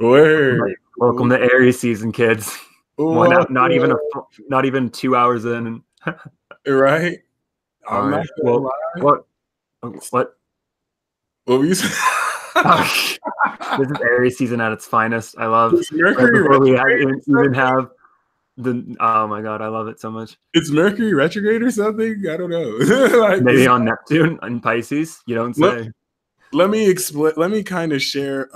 Word. Welcome to Aries season, kids. Not even 2 hours in. Right? All I'm not right. gonna Well, lie. what? What were you saying? This is Aries season at its finest. I love. Is Mercury Before we retrograde even have the. Oh my god, I love it so much. It's Mercury retrograde or something? I don't know. Like, maybe on Neptune and Pisces. You don't say. Let me explain. Let me kind of share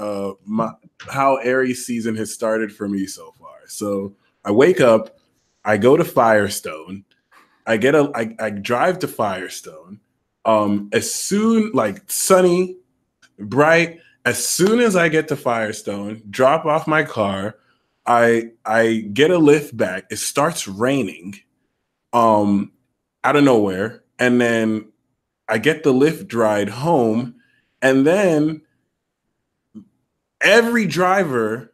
how Aries season has started for me so far. So I wake up, I go to Firestone, I drive to Firestone. As soon like sunny, bright. As soon as I get to Firestone, drop off my car, I get a lift back. It starts raining, out of nowhere, and then I get the lift ride home, and then every driver,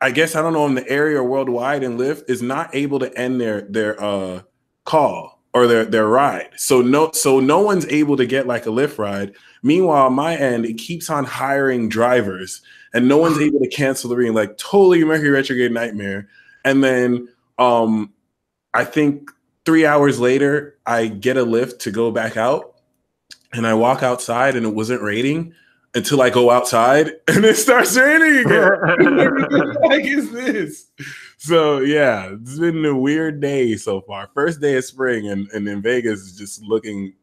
I guess I don't know in the area or worldwide in Lyft, is not able to end their call or their ride. So no one's able to get like a Lyft ride. Meanwhile, on my end, it keeps on hiring drivers, and no one's able to cancel the reading. Like totally Mercury retrograde nightmare. And then I think 3 hours later, I get a lift to go back out, and I walk outside, and it wasn't raining until I go outside, and it starts raining again. What the heck is this? So yeah, it's been a weird day so far. First day of spring, and in Vegas is just looking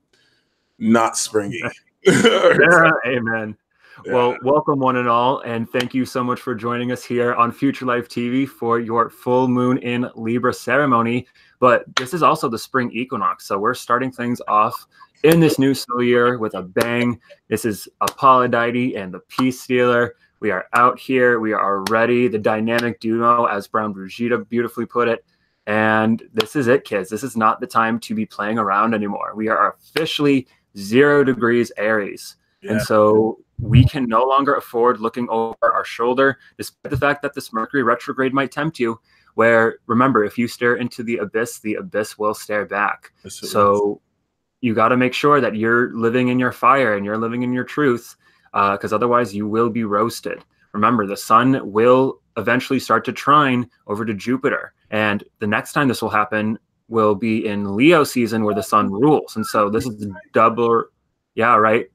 not springy. Amen. Yeah. Well, welcome one and all, and thank you so much for joining us here on Future Life TV for your full moon in Libra ceremony. But this is also the spring equinox, so we're starting things off in this new solar year with a bang. This is Apollodite and the Peace Stealer. We are out here. We are ready. The dynamic duo, as Brown Brigida beautifully put it. And this is it, kids. This is not the time to be playing around anymore. We are officially 0 degrees Aries. Yeah. And so we can no longer afford looking over our shoulder, despite the fact that this Mercury retrograde might tempt you, where, remember, if you stare into the abyss will stare back. So you got to make sure that you're living in your fire and you're living in your truth, because otherwise you will be roasted. Remember, the sun will eventually start to trine over to Jupiter. And the next time this will happen will be in Leo season, where the sun rules. And so this is double,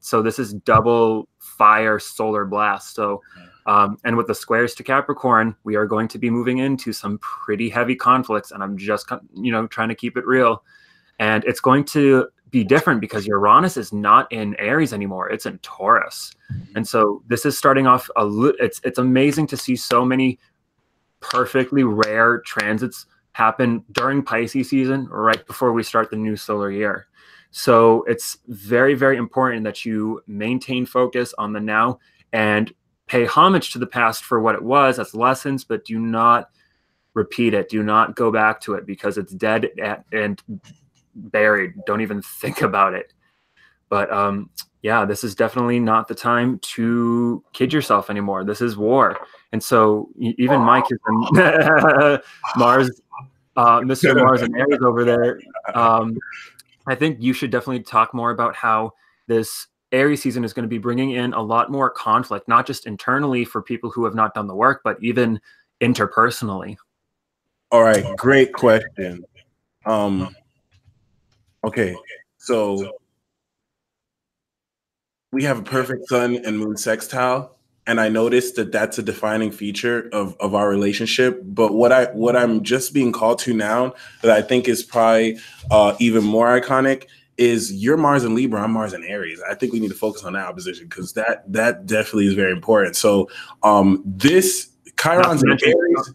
so this is double fire solar blast. So, and with the squares to Capricorn, we are going to be moving into some pretty heavy conflicts. And I'm just, trying to keep it real. And it's going to be different because Uranus is not in Aries anymore. It's in Taurus. And so this is starting off, it's amazing to see so many perfectly rare transits happen during Pisces season, right before we start the new solar year. So it's very, very important that you maintain focus on the now and pay homage to the past for what it was as lessons, but do not repeat it. Do not go back to it, because it's dead and buried. Don't even think about it. But yeah, this is definitely not the time to kid yourself anymore. This is war. And so even Mike is Mars, Mr. Mars and Aries over there. I think you should definitely talk more about how this Aries season is going to be bringing in a lot more conflict, not just internally for people who have not done the work, but even interpersonally. All right, great question. Okay, so we have a perfect sun and moon sextile, and I noticed that that's a defining feature of our relationship. But what I'm just being called to now that I think is probably even more iconic is you're Mars and Libra, I'm Mars and Aries. I think we need to focus on that opposition, because that definitely is very important. So this Chiron's in Aries.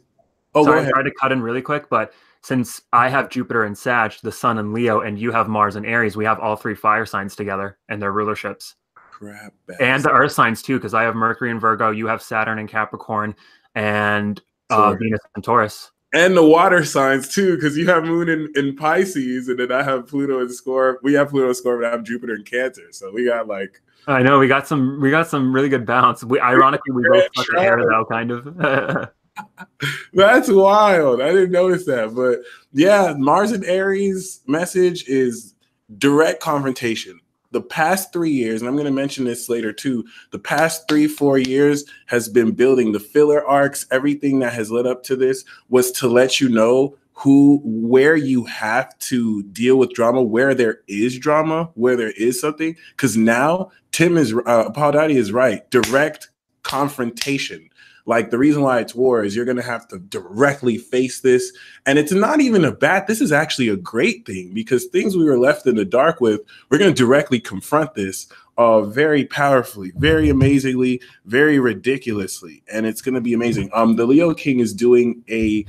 Oh, sorry, I tried to cut in really quick, but since I have Jupiter and Sag, the Sun and Leo, and you have Mars and Aries, we have all 3 fire signs together and their rulerships. Crap. And the Earth signs too, because I have Mercury in Virgo, you have Saturn in Capricorn, and Venus in Taurus. And the water signs too, because you have Moon in Pisces, and then I have Pluto in Scorpio. We have Pluto in Scorpio, but I have Jupiter in Cancer. So we got like. I know we got some really good balance. Ironically, we both cut the hair though, kind of. That's wild. I didn't notice that. But yeah, Mars and Aries message is direct confrontation. the past 3 years, and I'm going to mention this later too, the past 3-4 years has been building the filler arcs. Everything that has led up to this was to let you know where you have to deal with drama, where there is drama, where there is something. Because now Paul Dottie is right. Direct confrontation. Like, the reason why it's war is you're going to have to directly face this. And it's not even this is actually a great thing, because things we were left in the dark with, we're going to directly confront this very powerfully, very amazingly, very ridiculously. And it's going to be amazing. The Leo King is doing a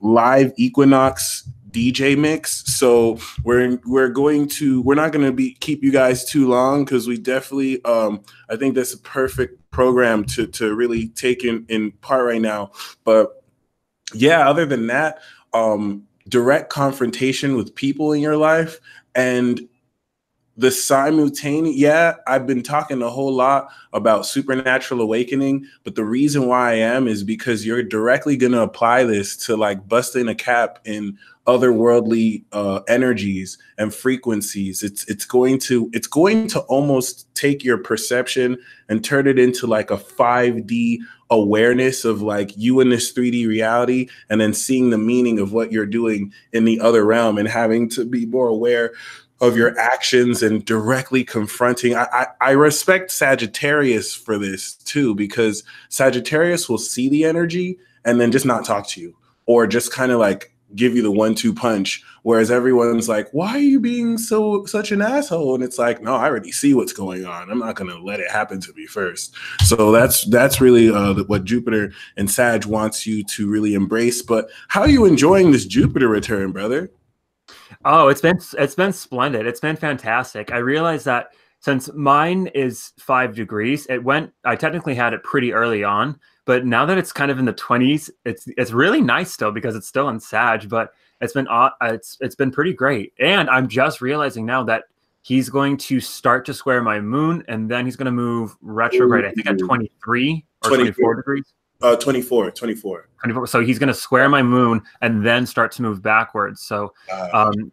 live equinox DJ mix, so we're not going to keep you guys too long, because we definitely I think that's a perfect program to really take in part right now. But yeah, other than that, direct confrontation with people in your life, and the simultaneous, I've been talking a whole lot about supernatural awakening, but the reason why I am is because you're directly going to apply this to like busting a cap in otherworldly energies and frequencies. It's going to almost take your perception and turn it into like a 5D awareness of like you in this 3D reality, and then seeing the meaning of what you're doing in the other realm, and having to be more aware of your actions and directly confronting. I respect Sagittarius for this too, because Sagittarius will see the energy and then just not talk to you, or just kind of like give you the 1-2 punch. Whereas everyone's like, why are you being such an asshole? And it's like, no, I already see what's going on. I'm not going to let it happen to me first. So that's really what Jupiter and Sag wants you to really embrace. But how are you enjoying this Jupiter return, brother? Oh, it's been splendid. It's been fantastic. I realized that since mine is 5 degrees, I technically had it pretty early on, but now that it's kind of in the 20s, it's really nice still, because it's still in Sag, but it's been pretty great. And I'm just realizing now that he's going to start to square my moon, and then he's going to move retrograde, I think at 23 or 24 degrees. 24. So he's going to square my moon and then start to move backwards. So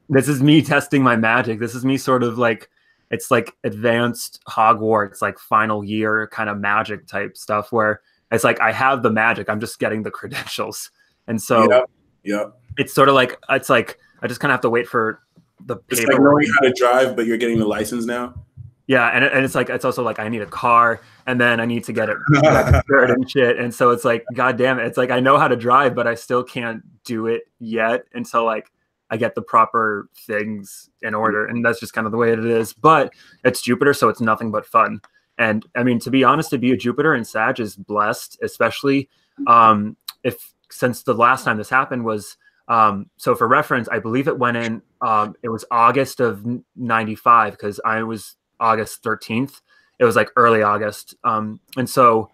this is me testing my magic. This is me sort of like, it's like advanced Hogwarts, like final year kind of magic type stuff, where it's like I have the magic, I'm just getting the credentials. And so it's sort of like, it's like I just kind of have to wait for the paper. It's like knowing how to drive, but you're getting the license now. Yeah, and it's also like I need a car, and then I need to get it registered and shit. And so it's like, God damn it. It's like I know how to drive, but I still can't do it yet until like I get the proper things in order. And that's just kind of the way it is. But it's Jupiter, so it's nothing but fun. And I mean, to be honest, to be a Jupiter in Sag is blessed, especially since the last time this happened was so for reference, I believe it went in it was August of 95, because I was August 13th. It was like early August. And so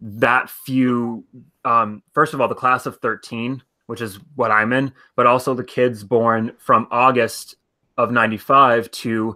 that first of all, the class of 13, which is what I'm in, but also the kids born from August of 95 to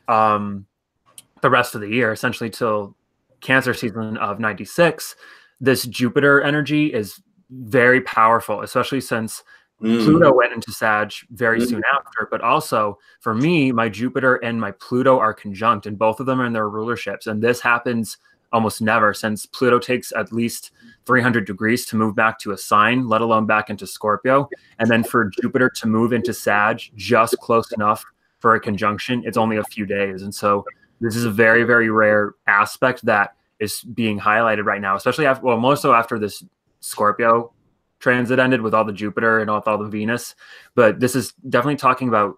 the rest of the year, essentially till Cancer season of 96, this Jupiter energy is very powerful, especially since Pluto went into Sag very soon after. But also for me, my Jupiter and my Pluto are conjunct, and both of them are in their rulerships. And this happens almost never, since Pluto takes at least 300 degrees to move back to a sign, let alone back into Scorpio. And then for Jupiter to move into Sag just close enough for a conjunction, it's only a few days. And so this is a very, very rare aspect that is being highlighted right now, especially more so after this Scorpio transit ended with all the Jupiter and with all the Venus. But this is definitely talking about,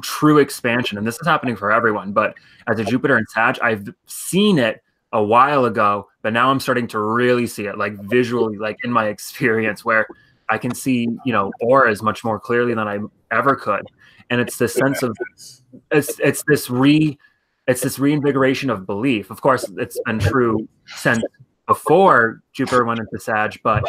true expansion. And this is happening for everyone. But as a Jupiter in Sag, I've seen it a while ago, but now I'm starting to really see it, like visually, like in my experience, where I can see, auras much more clearly than I ever could. And it's this sense of, it's this reinvigoration of belief. Of course, it's been true since before Jupiter went into Sag, but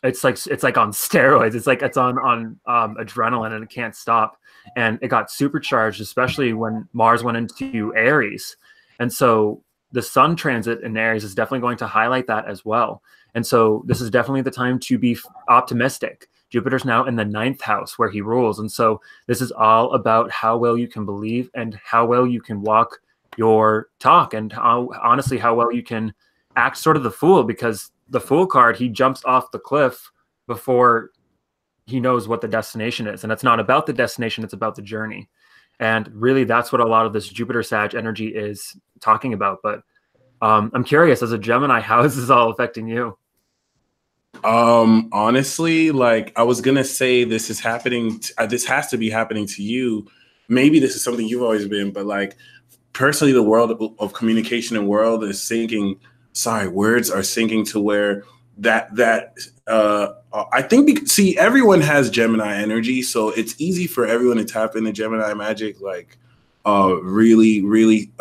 it's like on steroids. It's like it's on adrenaline, and it can't stop. And it got supercharged, especially when Mars went into Aries. And so the Sun transit in Aries is definitely going to highlight that as well. And so this is definitely the time to be optimistic. Jupiter's now in the 9th house where he rules. And so this is all about how well you can believe and how well you can walk your talk, and how, honestly, how well you can act sort of the fool, because the Fool card, he jumps off the cliff before he knows what the destination is. And it's not about the destination, it's about the journey. And really, that's what a lot of this Jupiter Sag energy is talking about. But I'm curious, as a Gemini, how is this all affecting you? Honestly, like I was gonna say, this is happening. This has to be happening to you. Maybe this is something you've always been, but like personally, the world of communication and world is sinking. Sorry, words are sinking to where I think, see, everyone has Gemini energy, so it's easy for everyone to tap into Gemini magic, like really, really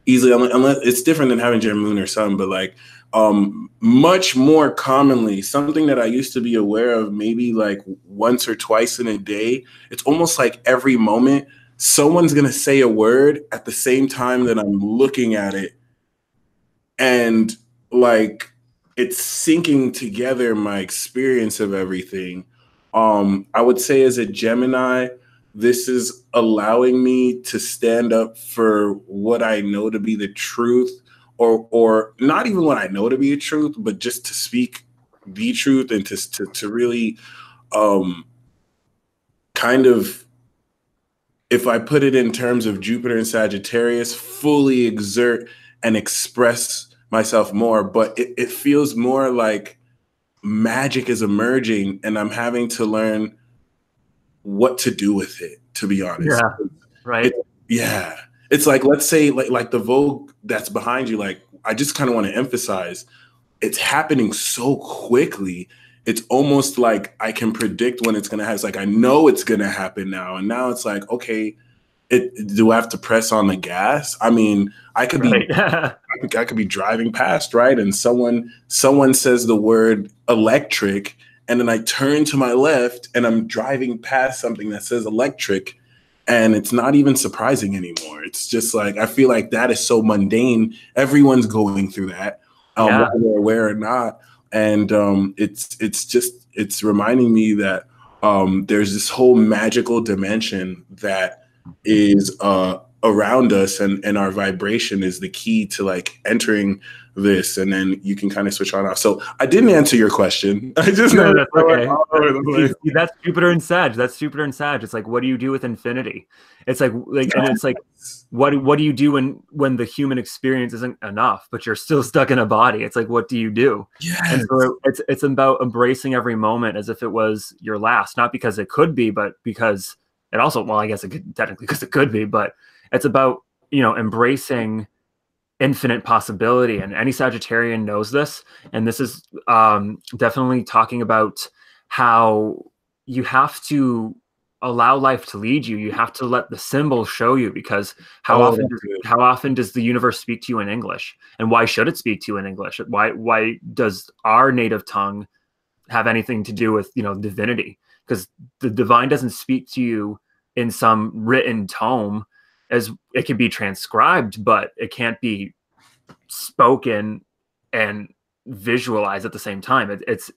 easily. Unless it's different than having Gem Moon or Sun, but like much more commonly, something that I used to be aware of maybe like once or twice in a day. It's almost like every moment someone's gonna say a word at the same time that I'm looking at it, and like it's syncing together my experience of everything. I would say as a Gemini, this is allowing me to stand up for what I know to be the truth, or not even what I know to be the truth, but just to speak the truth and to really kind of, if I put it in terms of Jupiter and Sagittarius, fully exert and express myself more. But it feels more like magic is emerging and I'm having to learn what to do with it, to be honest. Yeah, right. Yeah. It's like, let's say like the Vogue that's behind you, like I just kind of want to emphasize, it's happening so quickly. It's almost like I can predict when it's going to happen. It's like, I know it's going to happen now. And now it's like, okay, do I have to press on the gas? I mean, I could be, I could be driving past, right? And someone says the word electric, and then I turn to my left and I'm driving past something that says electric, and it's not even surprising anymore. It's just like, I feel like that is so mundane. Everyone's going through that, whether they're aware or not. And it's reminding me that there's this whole magical dimension that is around us, and our vibration is the key to like entering this, and then you can kind of switch on off. So I didn't answer your question. I just know that's okay. That's Jupiter and Sag. That's Jupiter and Sag. It's like, what do you do with infinity? It's like and it's like, what do you do when the human experience isn't enough, but you're still stuck in a body? It's like, what do you do? Yes. And so it's about embracing every moment as if it was your last, not because it could be, but because it also, well, I guess it could technically, because it could be, but it's about, embracing infinite possibility. And any Sagittarian knows this. And this is definitely talking about how you have to allow life to lead you. You have to let the symbol show you, because how often does the universe speak to you in English? And why should it speak to you in English? Why does our native tongue have anything to do with, divinity? Because the divine doesn't speak to you in some written tome, as it can be transcribed, but it can't be spoken and visualized at the same time. It's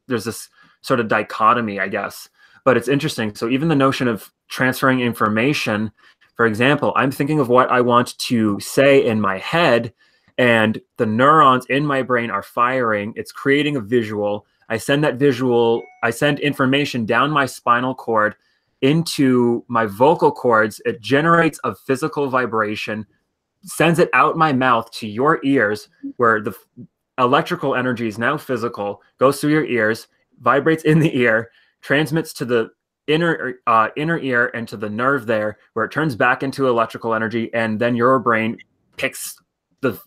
there's this sort of dichotomy, I guess, but it's interesting. So even the notion of transferring information, for example, I'm thinking of what I want to say in my head, and the neurons in my brain are firing. It's creating a visual. I send information down my spinal cord into my vocal cords. It generates a physical vibration, sends it out my mouth to your ears, where the electrical energy is now physical, goes through your ears, vibrates in the ear, transmits to the inner ear and to the nerve there, where it turns back into electrical energy, and then your brain picks the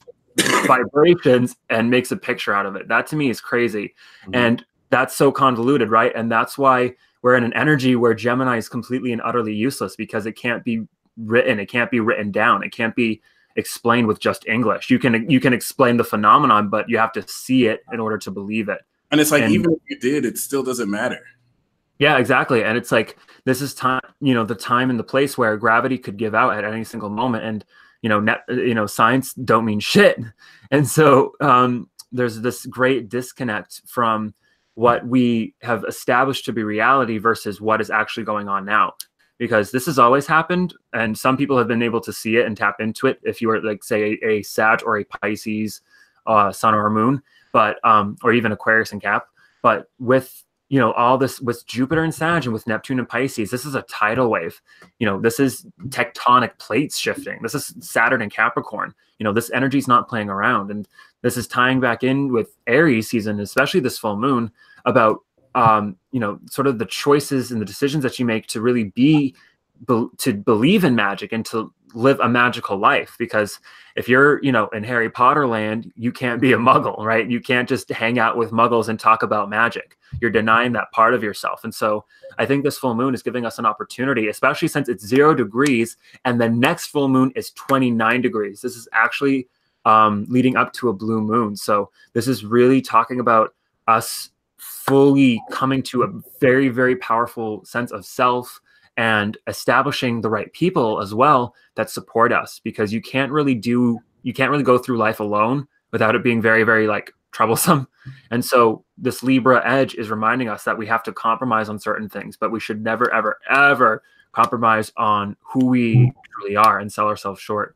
vibrations and makes a picture out of it. That to me is crazy. Mm-hmm. And that's so convoluted, right? And that's why we're in an energy where Gemini is completely and utterly useless, because it can't be written. It can't be written down. It can't be explained with just English. You can explain the phenomenon, but you have to see it in order to believe it. And it's like, even if you did, it still doesn't matter. Yeah, exactly. And it's like, this is time, the time and the place where gravity could give out at any single moment. And, science don't mean shit. And so there's this great disconnect from what we have established to be reality versus what is actually going on now. Because this has always happened, and some people have been able to see it and tap into it. If you were like, say, a Sag or a Pisces sun or moon, but or even Aquarius and Cap, but with all this, with Jupiter and Sag and with Neptune and Pisces, this is a tidal wave. This is tectonic plates shifting. This is Saturn and Capricorn. This energy is not playing around, and this is tying back in with Aries season, especially this full moon, about sort of the choices and the decisions that you make to really to believe in magic and to live a magical life. Because if you're, in Harry Potter land, you can't be a muggle, right? You can't just hang out with muggles and talk about magic. You're denying that part of yourself. And so I think this full moon is giving us an opportunity, especially since it's 0 degrees and the next full moon is 29 degrees. This is actually leading up to a blue moon. So this is really talking about us fully coming to a very, very powerful sense of self and establishing the right people as well that support us, because you can't really go through life alone without it being very, very like troublesome. And so this Libra edge is reminding us that we have to compromise on certain things, but we should never, ever, ever compromise on who we truly are and sell ourselves short.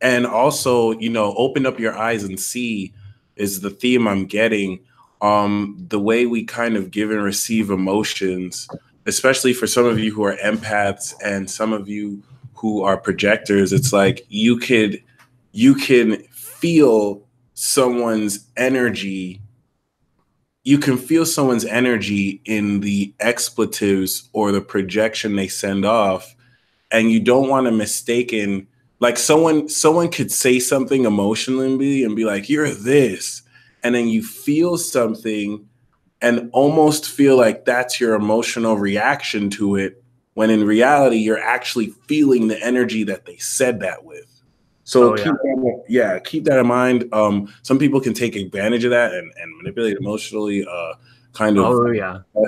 And also, open up your eyes and see is the theme I'm getting. The way we kind of give and receive emotions, especially for some of you who are empaths and some of you who are projectors, it's like you can feel someone's energy. You can feel someone's energy in the expletives or the projection they send off, and you don't want to mistaken. Like someone could say something emotionally and be like, "You're this," and then you feel something and almost feel like that's your emotional reaction to it, when in reality, you're actually feeling the energy that they said that with. So keep that in mind. Some people can take advantage of that and manipulate emotionally,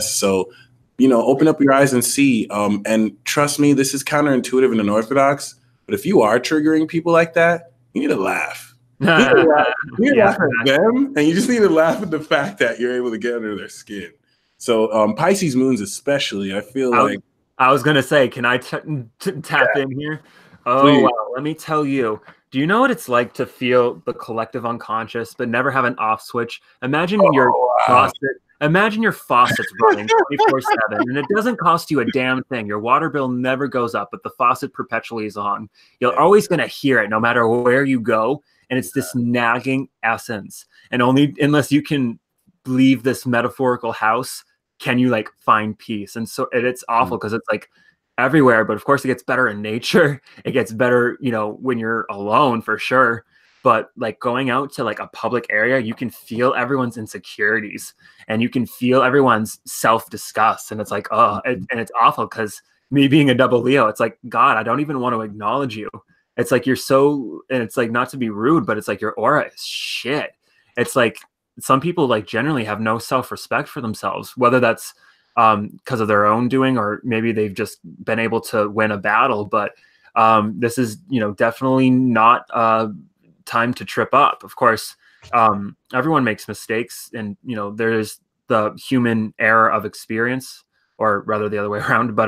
So, open up your eyes and see. And trust me, this is counterintuitive and unorthodox, but if you are triggering people like that, you need to laugh. You need to laugh at them, and you just need to laugh at the fact that you're able to get under their skin. So Pisces moons especially, I feel like. I was going to say, can I tap in here? Oh, please. Wow. Let me tell you. Do you know what it's like to feel the collective unconscious, but never have an off switch? Imagine your faucet's running 24/7, and it doesn't cost you a damn thing. Your water bill never goes up, but the faucet perpetually is on. You're always going to hear it no matter where you go. And it's this nagging essence. And only unless you can leave this metaphorical house can you like find peace. And so it's awful because it's like everywhere. But of course, it gets better in nature. It gets better, when you're alone for sure. But like going out to like a public area, you can feel everyone's insecurities and you can feel everyone's self-disgust. And it's like, and it's awful because me being a double Leo, it's like, God, I don't even want to acknowledge you. It's like you're so, and it's like not to be rude, but it's like your aura is shit. It's like some people like generally have no self-respect for themselves, whether that's because of their own doing or maybe they've just been able to win a battle. But this is, definitely not time to trip up. Of course, everyone makes mistakes, and there is the human error of experience, or rather the other way around. But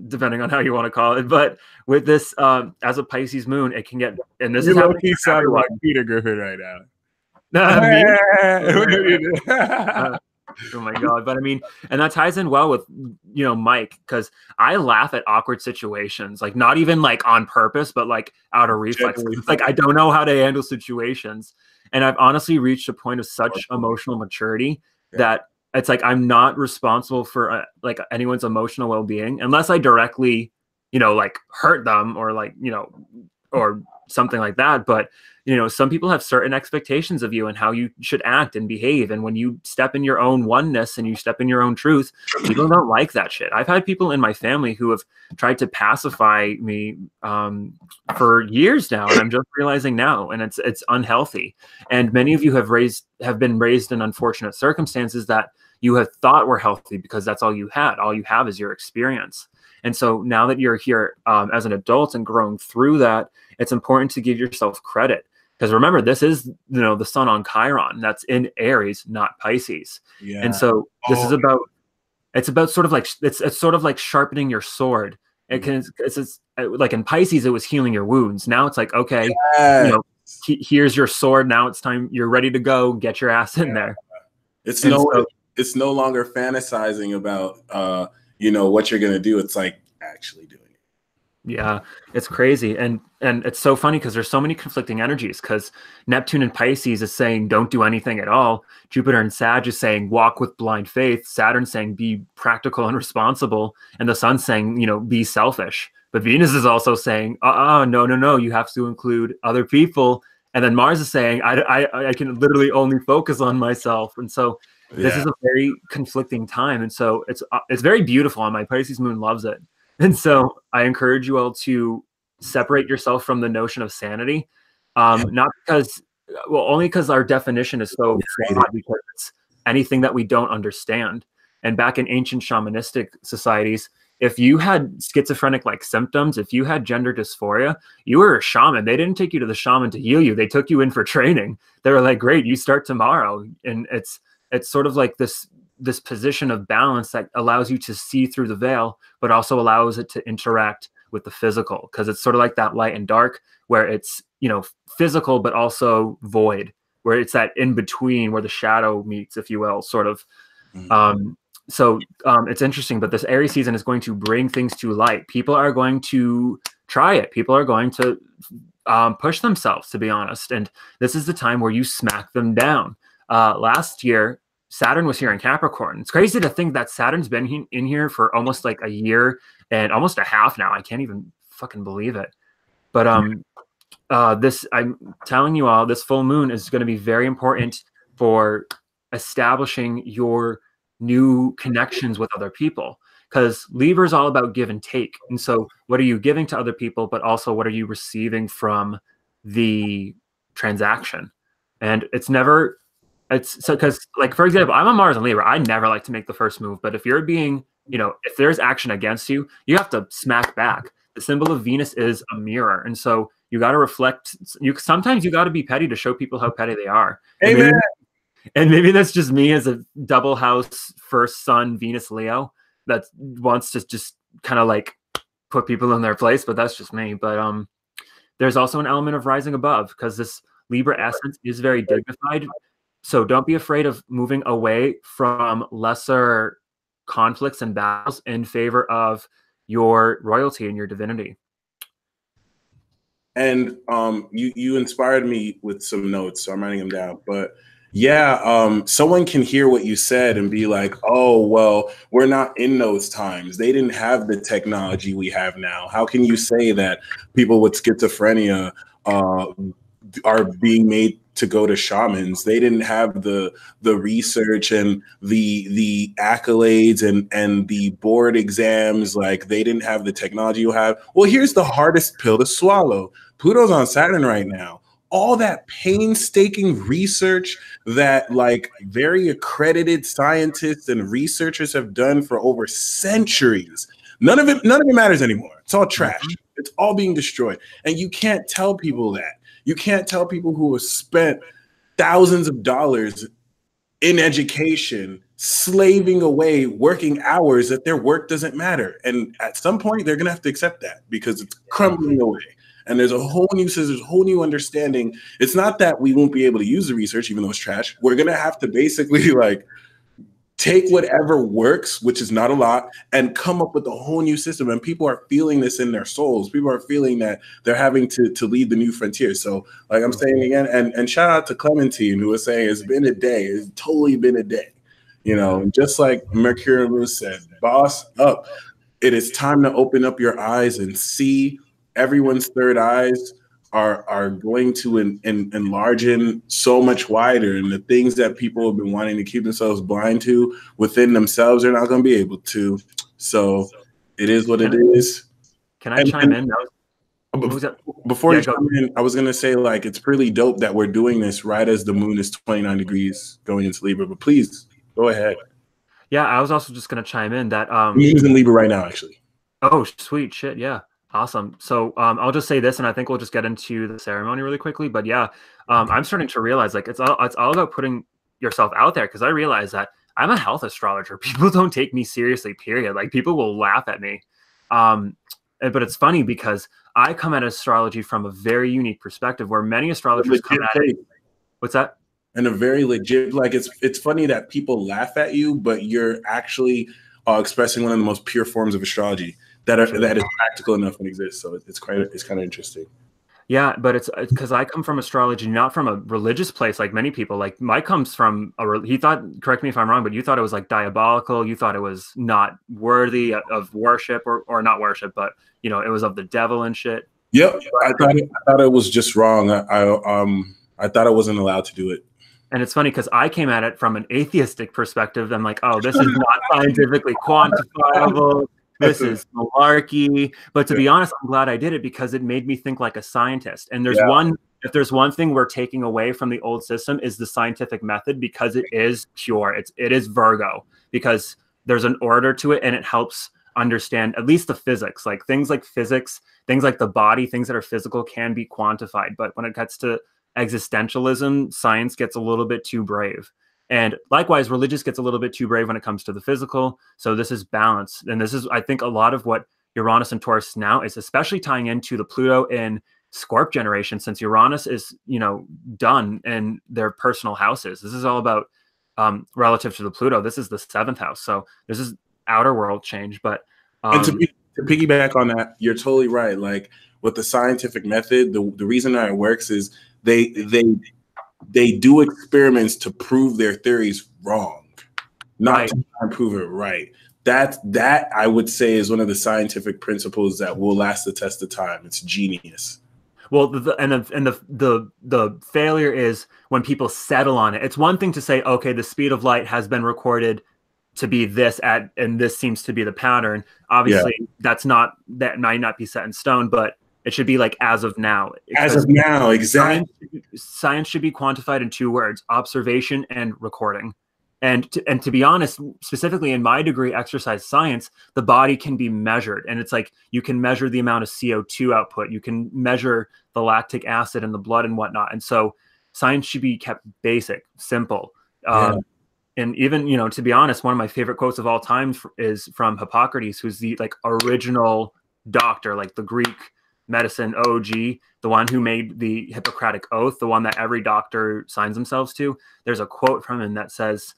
depending on how you want to call it. But with this, as a Pisces moon, it can get, and this is how he sounded like Peter Griffin right now. Oh my God. But I mean, and that ties in well with, Mike, because I laugh at awkward situations, like not even like on purpose, but like out of reflex. It's like, I don't know how to handle situations. And I've honestly reached a point of such emotional maturity that it's like, I'm not responsible for like anyone's emotional well-being unless I directly, like hurt them or like, or something like that. But, some people have certain expectations of you and how you should act and behave. And when you step in your own oneness and you step in your own truth, people don't like that shit. I've had people in my family who have tried to pacify me for years now. And I'm just realizing now, and it's unhealthy. And many of you have been raised in unfortunate circumstances that you have thought were healthy because that's all you had. All you have is your experience. And so now that you're here as an adult and growing through that, it's important to give yourself credit. Because remember, this is, the sun on Chiron. That's in Aries, not Pisces. Yeah. And so this is about, it's about sort of like, it's sort of like sharpening your sword. It's like in Pisces, it was healing your wounds. Now it's like, okay, here's your sword. Now it's time. You're ready to go. Get your ass in there. It's no longer fantasizing about, what you're going to do. It's like actually doing it. Yeah, it's crazy. And it's so funny because there's so many conflicting energies, because Neptune in Pisces is saying don't do anything at all. Jupiter in Sag is saying walk with blind faith. Saturn saying be practical and responsible. And the Sun's saying, be selfish. But Venus is also saying, no, you have to include other people. And then Mars is saying, I can literally only focus on myself. And so this is a very conflicting time. And so it's very beautiful, and my Pisces moon loves it. And so I encourage you all to separate yourself from the notion of sanity. Not because, only because our definition is so flawed, because it's anything that we don't understand. And back in ancient shamanistic societies, if you had schizophrenic-like symptoms, if you had gender dysphoria, you were a shaman. They didn't take you to the shaman to heal you. They took you in for training. They were like, great, you start tomorrow. And it's sort of like this position of balance that allows you to see through the veil, but also allows it to interact with the physical, because it's sort of like that light and dark, where it's, physical, but also void, where it's that in between where the shadow meets, if you will, sort of. So it's interesting, but this Aries season is going to bring things to light. People are going to try it. People are going to push themselves, to be honest. And this is the time where you smack them down. Last year, Saturn was here in Capricorn. It's crazy to think that Saturn's been in here for almost like a year and almost a half now. I can't even fucking believe it. But I'm telling you all, this full moon is going to be very important for establishing your new connections with other people, because Libra is all about give and take. And so what are you giving to other people, but also what are you receiving from the transaction? And it's so, because, like, for example, I'm a Mars and Libra. I never like to make the first move, but if you're being, if there's action against you, you have to smack back. The symbol of Venus is a mirror. And so you got to reflect. Sometimes you got to be petty to show people how petty they are. Amen. And maybe that's just me as a double house first sun Venus Leo that wants to just kind of like put people in their place, but that's just me. But there's also an element of rising above, because this Libra essence is very dignified. So don't be afraid of moving away from lesser conflicts and battles in favor of your royalty and your divinity. And you inspired me with some notes, so I'm writing them down. But yeah, someone can hear what you said and be like, oh, well, we're not in those times. They didn't have the technology we have now. How can you say that people with schizophrenia are being made to go to shamans? They didn't have the research and the accolades and the board exams. Like, they didn't have the technology you have. Well, here's the hardest pill to swallow. Pluto's on Saturn right now. All that painstaking research that, like, very accredited scientists and researchers have done for over centuries, none of it matters anymore. It's all trash. It's all being destroyed. And you can't tell people that. You can't tell people who have spent thousands of dollars in education, slaving away, working hours, that their work doesn't matter. And at some point, they're going to have to accept that, because it's crumbling away. And there's a whole new understanding. It's not that we won't be able to use the research, even though it's trash. We're going to have to basically, like, take whatever works, which is not a lot, and come up with a whole new system. And people are feeling this in their souls. People are feeling that they're having to lead the new frontier. So, like I'm saying again, and shout out to Clementine, who was saying it's been a day. It's totally been a day. And just like Mercury and Moose said, boss up. It is time to open up your eyes and see. Everyone's third eyes are going to enlarge in so much wider, and the things that people have been wanting to keep themselves blind to within themselves, they're not going to be able to. So it is what it is. Can I chime in? Before you chime in, I was going to say, like, it's pretty dope that we're doing this right as the moon is 29 degrees going into Libra, but please go ahead. Yeah, I was also just going to chime in that moon's in Libra right now, actually. Oh, sweet shit. Yeah. Awesome. So I'll just say this, and I think we'll just get into the ceremony really quickly. But yeah, I'm starting to realize like it's all about putting yourself out there, because I realize that I'm a health astrologer. People don't take me seriously, period. Like people will laugh at me. But it's funny because I come at astrology from a very unique perspective where many astrologers come at it. What's that? And a very legit, like it's funny that people laugh at you, but you're actually expressing one of the most pure forms of astrology that is practical enough and exists. So it's kind of interesting. Yeah, but it's because I come from astrology, not from a religious place like many people. Like Mike comes from he thought, correct me if I'm wrong, but you thought it was like diabolical. You thought it was not worthy of worship, or not worship, but you know, it was of the devil and shit. Yep, I thought it was just wrong. I thought I wasn't allowed to do it. And it's funny because I came at it from an atheistic perspective. I'm like, oh, this is not scientifically quantifiable. This is malarkey. But to be honest, I'm glad I did it because it made me think like a scientist. And if there's one thing we're taking away from the old system is the scientific method, because it is pure. It is Virgo, because there's an order to it, and it helps understand at least the physics. Like things like physics, things like the body, things that are physical can be quantified. But when it gets to existentialism, science gets a little bit too brave. And likewise, religious gets a little bit too brave when it comes to the physical. So this is balance. And this is, I think, a lot of what Uranus and Taurus now is, especially tying into the Pluto in Scorp generation, since Uranus is, you know, done in their personal houses. This is all about relative to the Pluto. This is the 7th house. So this is outer world change. But and to piggyback on that, you're totally right. Like with the scientific method, the reason that it works is they do experiments to prove their theories wrong, not to try and prove it right. That I would say is one of the scientific principles that will last the test of time. It's genius. Well, the failure is when people settle on it. It's one thing to say, okay, the speed of light has been recorded to be this and this seems to be the pattern. Obviously, that might not be set in stone, but it should be like as of now. As of now, exactly. Science should be quantified in 2 words: observation and recording. And to be honest, specifically in my degree, exercise science, the body can be measured. And it's like you can measure the amount of CO2 output. You can measure the lactic acid in the blood and whatnot. And so science should be kept basic, simple. And even, you know, to be honest, one of my favorite quotes of all time is from Hippocrates, who's the like original doctor, like the Greek medicine OG, the one who made the Hippocratic Oath, the one that every doctor signs themselves to. There's a quote from him that says,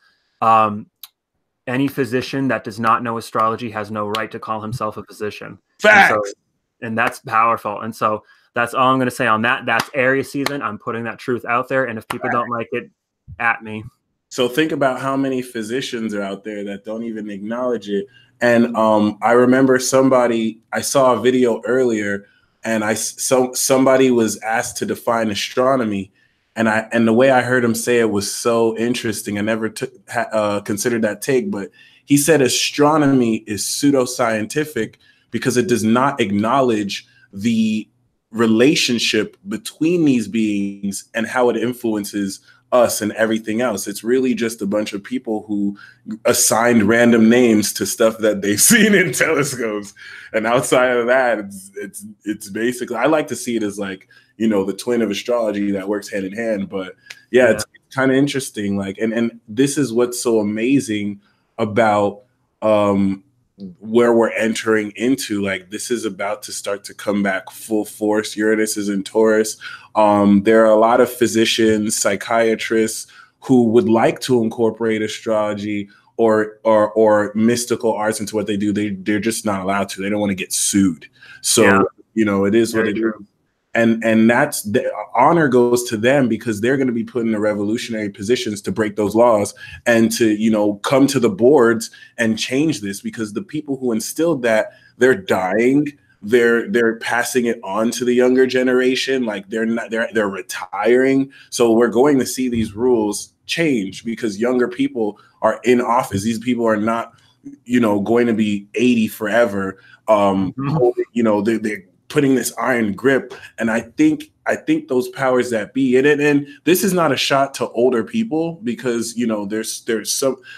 any physician that does not know astrology has no right to call himself a physician. Facts. And that's powerful. And so that's all I'm going to say on that. That's Aries season. I'm putting that truth out there. And if people don't like it, at me. So think about how many physicians are out there that don't even acknowledge it. And I remember I saw a video earlier, and somebody was asked to define astronomy, and the way I heard him say it was so interesting. I never considered that take, but he said astronomy is pseudoscientific because it does not acknowledge the relationship between these beings and how it influences us and everything else. It's really just a bunch of people who assigned random names to stuff that they've seen in telescopes. And outside of that, it's basically, I like to see it as like, you know, the twin of astrology that works hand in hand. But yeah. It's kind of interesting. Like, and this is what's so amazing about where we're entering into. Like, this is about to start to come back full force. Uranus is in Taurus. There are a lot of physicians, psychiatrists who would like to incorporate astrology or mystical arts into what they do. They're just not allowed to. They don't want to get sued. So, you know, it is what it is. And that's the honor goes to them, because they're going to be put in the revolutionary positions to break those laws and to, you know, come to the boards and change this, because the people who instilled that, they're dying. They're passing it on to the younger generation. Like they're retiring. So we're going to see these rules change because younger people are in office. These people are not, you know, going to be 80 forever. You know, they're putting this iron grip. And I think those powers that be, and this is not a shot to older people, because, you know, there's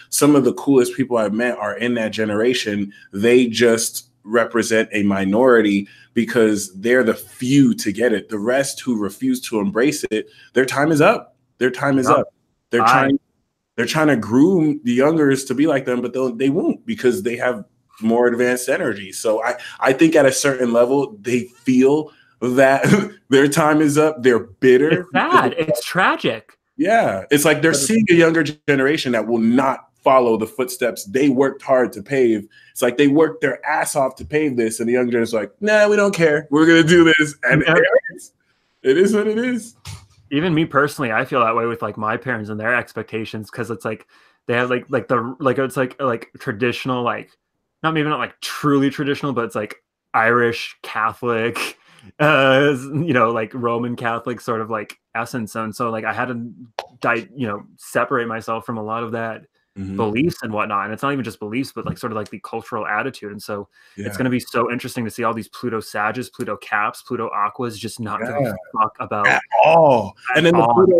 some of the coolest people I've met are in that generation. They just represent a minority because they're the few to get it. The rest who refuse to embrace it, their time is up. Their time is up. They're trying to groom the youngers to be like them, but they won't because they have more advanced energy. So I think at a certain level, they feel that their time is up. They're bitter. It's sad. It's tragic. Yeah. It's like they're seeing a younger generation that will not follow the footsteps they worked hard to pave. It's like they worked their ass off to pave this, and the younger generation is like, nah, we don't care. We're going to do this. And it is what it is. Even me personally, I feel that way with like my parents and their expectations, because it's like they have it's like traditional, like not like truly traditional, but it's like Irish Catholic, like Roman Catholic sort of like essence. And so like I had to separate myself from a lot of that beliefs and whatnot. And it's not even just beliefs, but like sort of like the cultural attitude. And so it's going to be so interesting to see all these Pluto Sages, Pluto Caps, Pluto Aquas just not give a fuck about at all. And then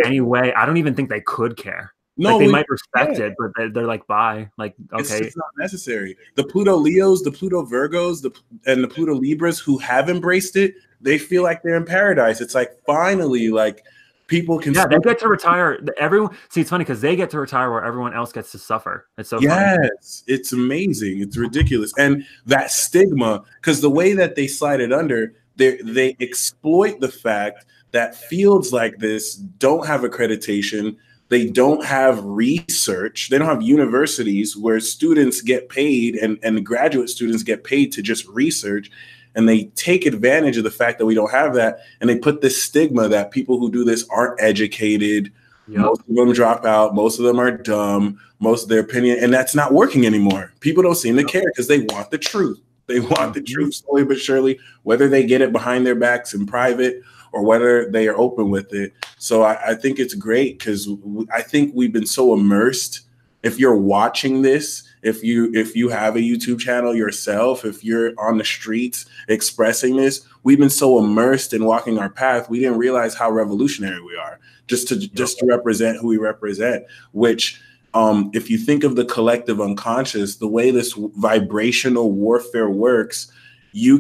anyway, I don't even think they could care. No, like they might respect it, but they're like, bye. Like, okay. It's not necessary. The Pluto Leos, the Pluto Virgos, and the Pluto Libras who have embraced it, they feel like they're in paradise. It's like finally, like people can. Yeah, they get to retire. Everyone. See, it's funny because they get to retire where everyone else gets to suffer. It's so funny. It's amazing. It's ridiculous, and that stigma, because the way that they slide it under, they exploit the fact that fields like this don't have accreditation. They don't have research. They don't have universities where students get paid and graduate students get paid to just research. And they take advantage of the fact that we don't have that. And they put this stigma that people who do this aren't educated. Yep. Most of them drop out. Most of them are dumb. Most of their opinion. And that's not working anymore. People don't seem to care because they want the truth. They want the truth slowly but surely, whether they get it behind their backs in private or whether they are open with it. So I think it's great because I think we've been so immersed. If you're watching this, if you have a YouTube channel yourself, if you're on the streets expressing this, we've been so immersed in walking our path, we didn't realize how revolutionary we are just to represent who we represent, which if you think of the collective unconscious, the way this vibrational warfare works, you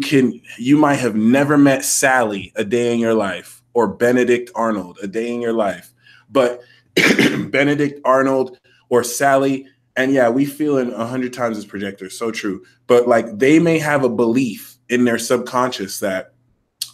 might have never met Sally a day in your life or Benedict Arnold a day in your life, but Benedict Arnold or Sally, and yeah, we feel in 100 times as projectors, so true. But like they may have a belief in their subconscious that,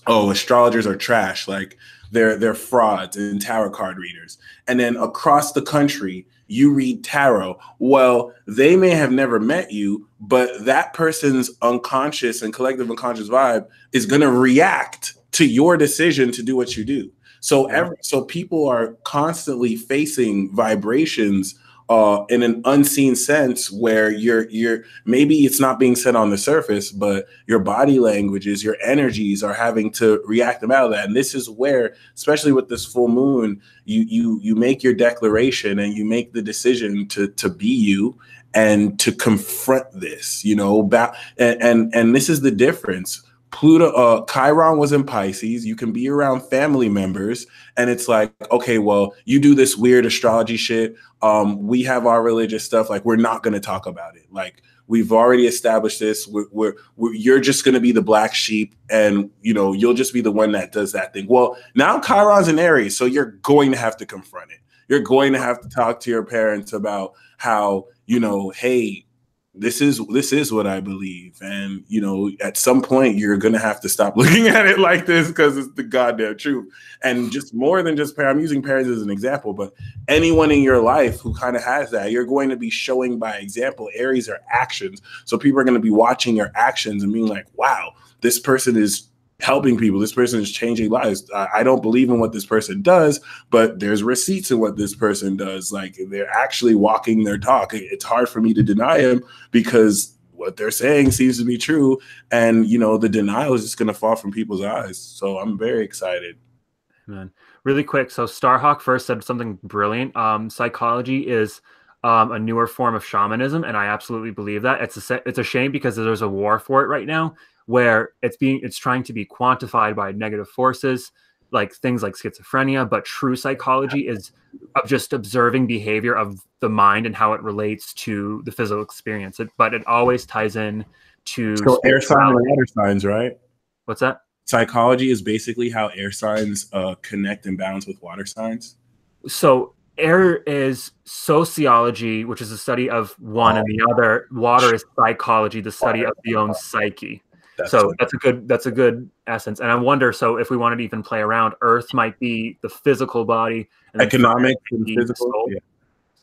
oh, astrologers are trash, like they're frauds and tarot card readers. And then across the country, you read tarot. Well, they may have never met you, but that person's unconscious and collective unconscious vibe is going to react to your decision to do what you do. So people are constantly facing vibrations in an unseen sense where you're maybe it's not being said on the surface, but your body languages, your energies are having to react about that. And this is where, especially with this full moon, you make your declaration and you make the decision to be you and to confront this, and this is the difference. Pluto, Chiron was in Pisces. You can be around family members and it's like, okay, well, you do this weird astrology shit. We have our religious stuff. Like, we're not going to talk about it. Like, we've already established this. You're just going to be the black sheep and, you'll just be the one that does that thing. Well, now Chiron's in Aries, so you're going to have to confront it. You're going to have to talk to your parents about how, hey, this is what I believe. And, at some point you're going to have to stop looking at it like this because it's the goddamn truth. And just more than just I'm using parents as an example, but anyone in your life who kind of has that, you're going to be showing by example. Aries are actions. So people are going to be watching your actions and being like, wow, this person is helping people. This person is changing lives. I don't believe in what this person does, but there's receipts in what this person does. Like, they're actually walking their talk. It's hard for me to deny him because what they're saying seems to be true. And, the denial is just going to fall from people's eyes. So I'm very excited. Man, really quick. So Starhawk first said something brilliant. Psychology is a newer form of shamanism. And I absolutely believe that. It's a shame because there's a war for it right now, where it's trying to be quantified by negative forces, like things like schizophrenia, but true psychology is of just observing behavior of the mind and how it relates to the physical experience. But it always ties in to So air sign and spirituality. water signs, right? What's that? Psychology is basically how air signs connect and balance with water signs. So air is sociology, which is the study of one, Oh, and the other water is psychology, the study of the own psyche. that's So that's a good essence. And I wonder, so if we wanted to even play around, earth might be the physical body, and then fire economics might and be the physical. soul, Yeah.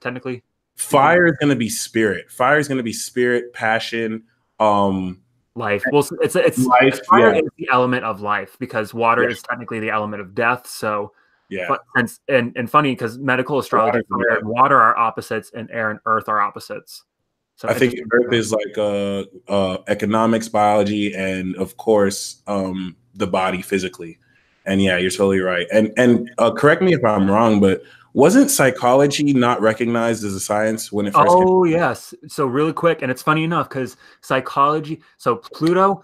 technically speaking. Fire is going to be spirit. Fire is going to be spirit, passion, Life. Well, it's life. fire Yeah, is the element of life because water yeah, is technically the element of death. So, yeah. and funny because medical astrology, Water, fire yeah. and water are opposites, and air and earth are opposites. So I think interesting. Earth is like economics, biology, and of course the body physically. And yeah, you're totally right. And correct me if I'm wrong, but wasn't psychology not recognized as a science when it first came? Oh yes. So really quick, and it's funny enough because psychology. So Pluto,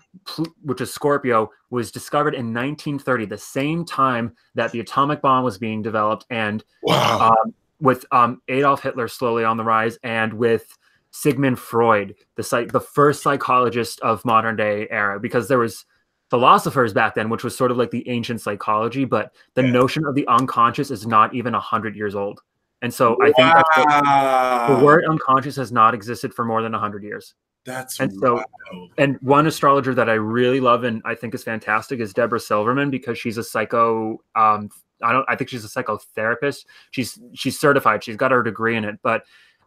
which is Scorpio, was discovered in 1930, the same time that the atomic bomb was being developed, and Wow. with Adolf Hitler slowly on the rise, and with Sigmund Freud, the first psychologist of modern day era, because there was philosophers back then, which was sort of like the ancient psychology, but the Yeah. notion of the unconscious is not even 100 years old. And so I think that's what the Wow. word unconscious has not existed for more than 100 years. That's And so, wild. and one astrologer that I really love and I think is fantastic is Deborah Silverman, because she's a I think she's a psychotherapist. She's certified. She's got her degree in it,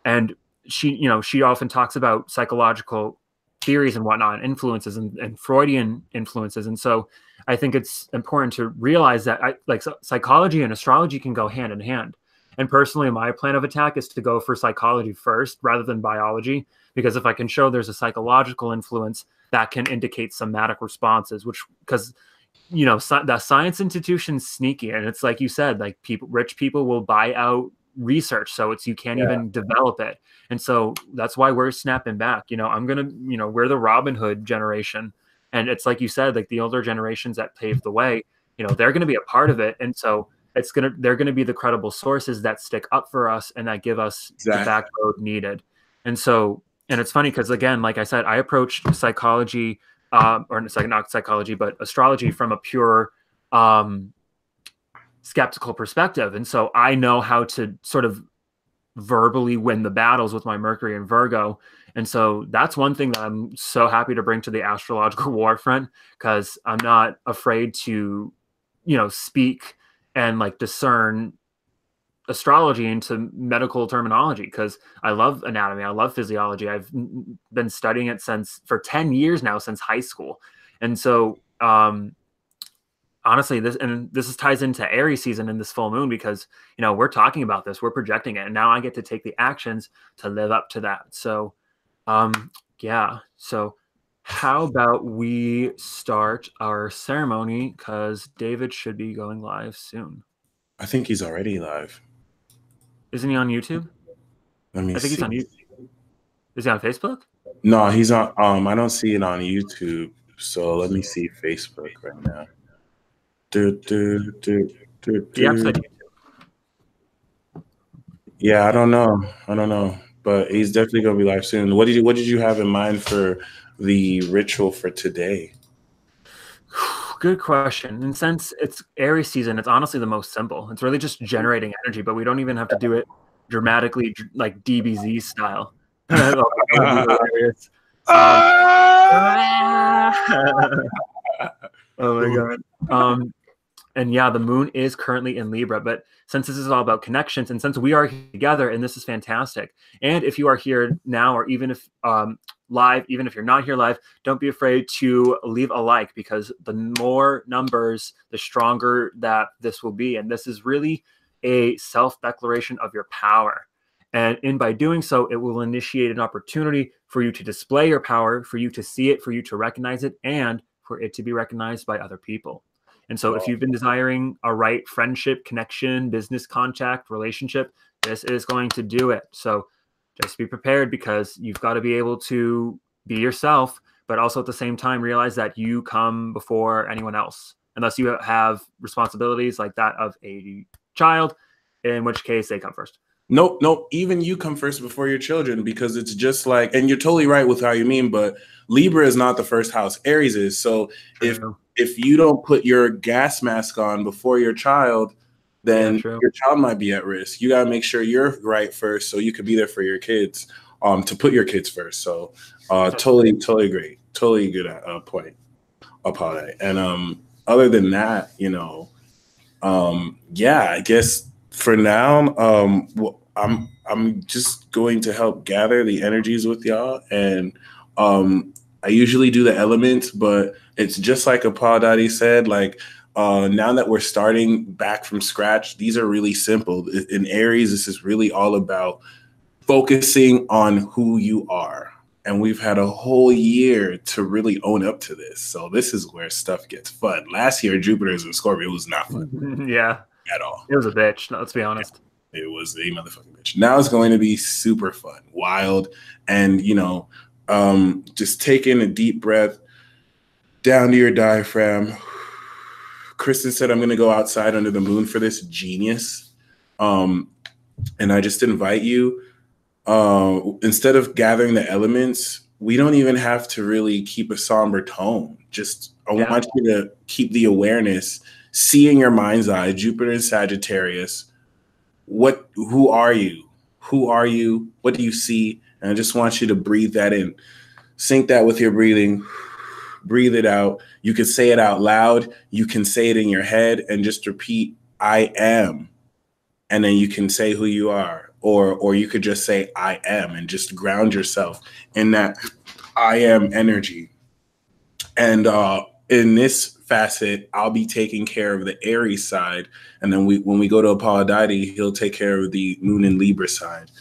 and she often talks about psychological theories and whatnot, influences and Freudian influences. And so I think it's important to realize that psychology and astrology can go hand in hand. And personally, my plan of attack is to go for psychology first rather than biology, because if I can show there's a psychological influence, that can indicate somatic responses, which, because the science institution's sneaky, and it's like you said, like rich people will buy out research, so you can't Yeah, even develop it. And so that's why we're snapping back. We're the Robin Hood generation, and it's like you said, like the older generations that paved the way, they're going to be a part of it. And so they're going to be the credible sources that stick up for us and that give us the exactly. backbone needed. And so, and it's funny because, again, like I said, I approached psychology, or not psychology, but astrology from a pure skeptical perspective. And so I know how to sort of verbally win the battles with my Mercury and Virgo. And so that's one thing that I'm so happy to bring to the astrological war front, because I'm not afraid to, speak and like discern astrology into medical terminology, because I love anatomy, I love physiology. I've been studying it for 10 years now, since high school. And so honestly, this ties into Aries season and this full moon, because we're talking about this, we're projecting it, and now I get to take the actions to live up to that. So yeah, so how about we start our ceremony, because David should be going live soon. I think he's already live. Isn't he on YouTube? Let me I think he's see. on YouTube. Is he on Facebook? No, he's on. I don't see it on YouTube. So let me see Facebook right now. The app said Yeah, I don't know, but he's definitely gonna be live soon. What did you have in mind for the ritual for today? Good question. And since it's Aries season, it's honestly the most simple. It's really just generating energy, but we don't even have to do it dramatically, like DBZ style. That would be hilarious. Oh my god. And yeah, the moon is currently in Libra, but since this is all about connections, and since we are together, and this is fantastic, and if you are here now, or even if live, even if you're not here live, don't be afraid to leave a like, because the more numbers, the stronger that this will be. And this is really a self-declaration of your power. And by doing so, it will initiate an opportunity for you to display your power, for you to see it, for you to recognize it, and for it to be recognized by other people. And so if you've been desiring a right friendship, connection, business contact, relationship, this is going to do it. So just be prepared, because you've got to be able to be yourself, but also at the same time realize that you come before anyone else, unless you have responsibilities like that of a child, in which case they come first. Nope, nope. Even you come first before your children because it's just like, and you're totally right with how you mean, but Libra is not the first house. Aries is. So if True. if you don't put your gas mask on before your child, Yeah, then true. your child might be at risk. You gotta make sure you're right first so you could be there for your kids, to put your kids first. So totally agree. Totally good point upon it. And other than that, yeah, I guess for now, I'm just going to help gather the energies with y'all, and I usually do the elements, but it's just like Paul Daddy said, like. Now that we're starting back from scratch, these are really simple. In Aries, this is really all about focusing on who you are. And we've had a whole year to really own up to this. So this is where stuff gets fun. Last year, Jupiter's in Scorpio was not fun Yeah, at all. it was a bitch. Let's be honest. It was a motherfucking bitch. Now it's going to be super fun, wild, and just take in a deep breath down to your diaphragm. Kristen said, "I'm going to go outside under the moon for this genius," and I just invite you. Instead of gathering the elements, we don't even have to really keep a somber tone. Just I want you to keep the awareness, see in your mind's eye, Jupiter and Sagittarius. Who are you? Who are you? What do you see? And I just want you to breathe that in. Sync that with your breathing. Breathe it out. You can say it out loud. You can say it in your head and just repeat, I am. And then you can say who you are. Or you could just say I am and just ground yourself in that I am energy. And in this facet, I'll be taking care of the Aries side, and then when we go to Apollodite, he'll take care of the Moon and Libra side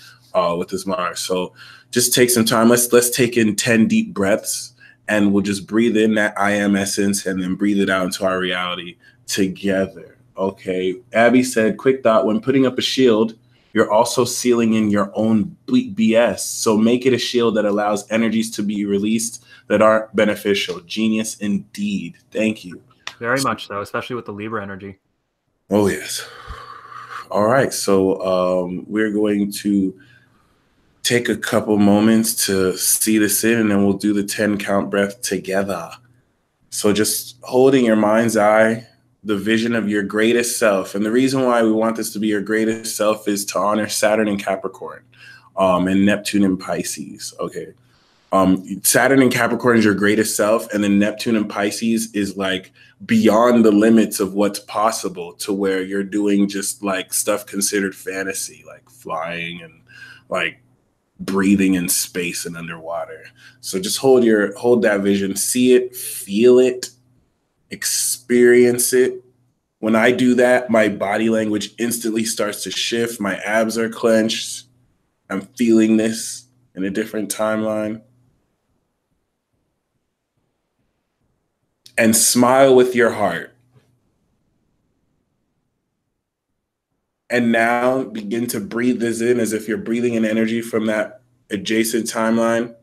with his Mars. So just take some time. Let's take in 10 deep breaths, and we'll just breathe in that I am essence, and then breathe it out into our reality together. Okay. Abby said, quick thought: when putting up a shield, you're also sealing in your own BS. So make it a shield that allows energies to be released that aren't beneficial. Genius indeed. Thank you. Very much so, especially with the Libra energy. Oh, yes. All right. So we're going to take a couple moments to see this in, and then we'll do the 10 count breath together. So just holding your mind's eye, the vision of your greatest self. And the reason why we want this to be your greatest self is to honor Saturn in Capricorn, and Neptune in Pisces. Okay. Saturn in Capricorn is your greatest self, and then Neptune in Pisces is like beyond the limits of what's possible, to where you're doing just like stuff considered fantasy, like flying and like breathing in space and underwater. So just hold that vision, see it, feel it, experience it. When I do that, my body language instantly starts to shift. My abs are clenched. I'm feeling this in a different timeline. And smile with your heart. And now begin to breathe this in as if you're breathing in energy from that adjacent timeline.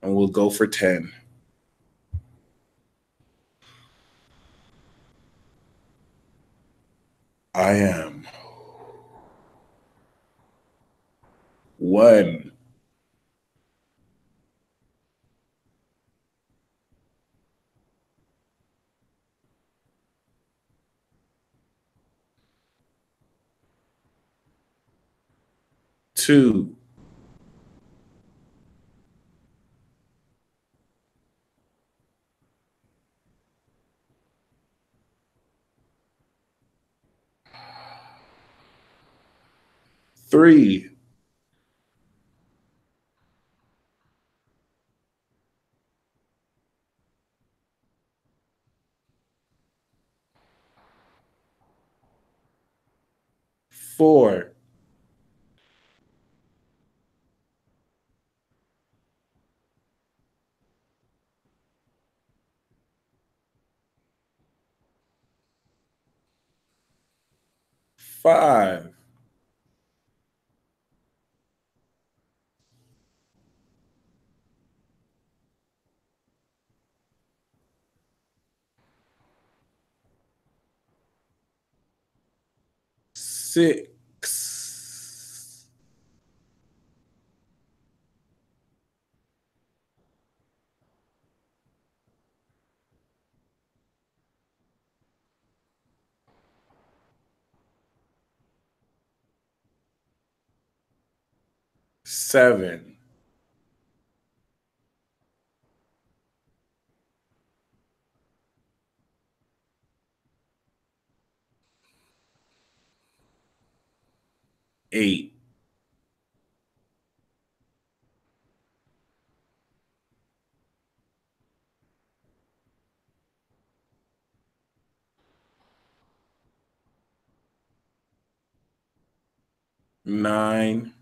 And we'll go for 10. I am. 1. 2. 3. 4. 5. 6. 7, 8, 9,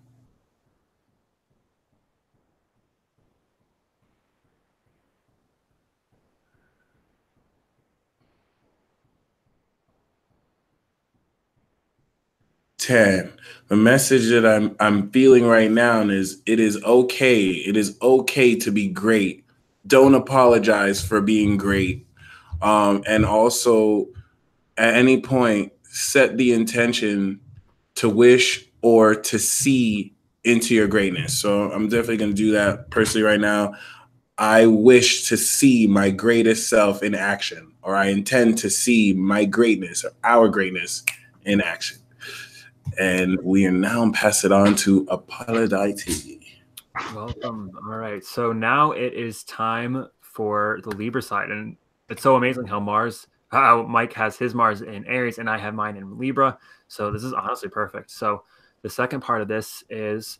10. The message that I'm feeling right now is it is okay. It is okay to be great. Don't apologize for being great. And also, at any point, set the intention to wish or to see into your greatness. So I'm definitely going to do that personally right now. I wish to see my greatest self in action, or I intend to see my greatness or our greatness in action. And we are now pass it on to Aphrodite. Welcome. All right. So now it is time for the Libra side. And it's so amazing how Mike has his Mars in Aries and I have mine in Libra. So this is honestly perfect. So the second part of this is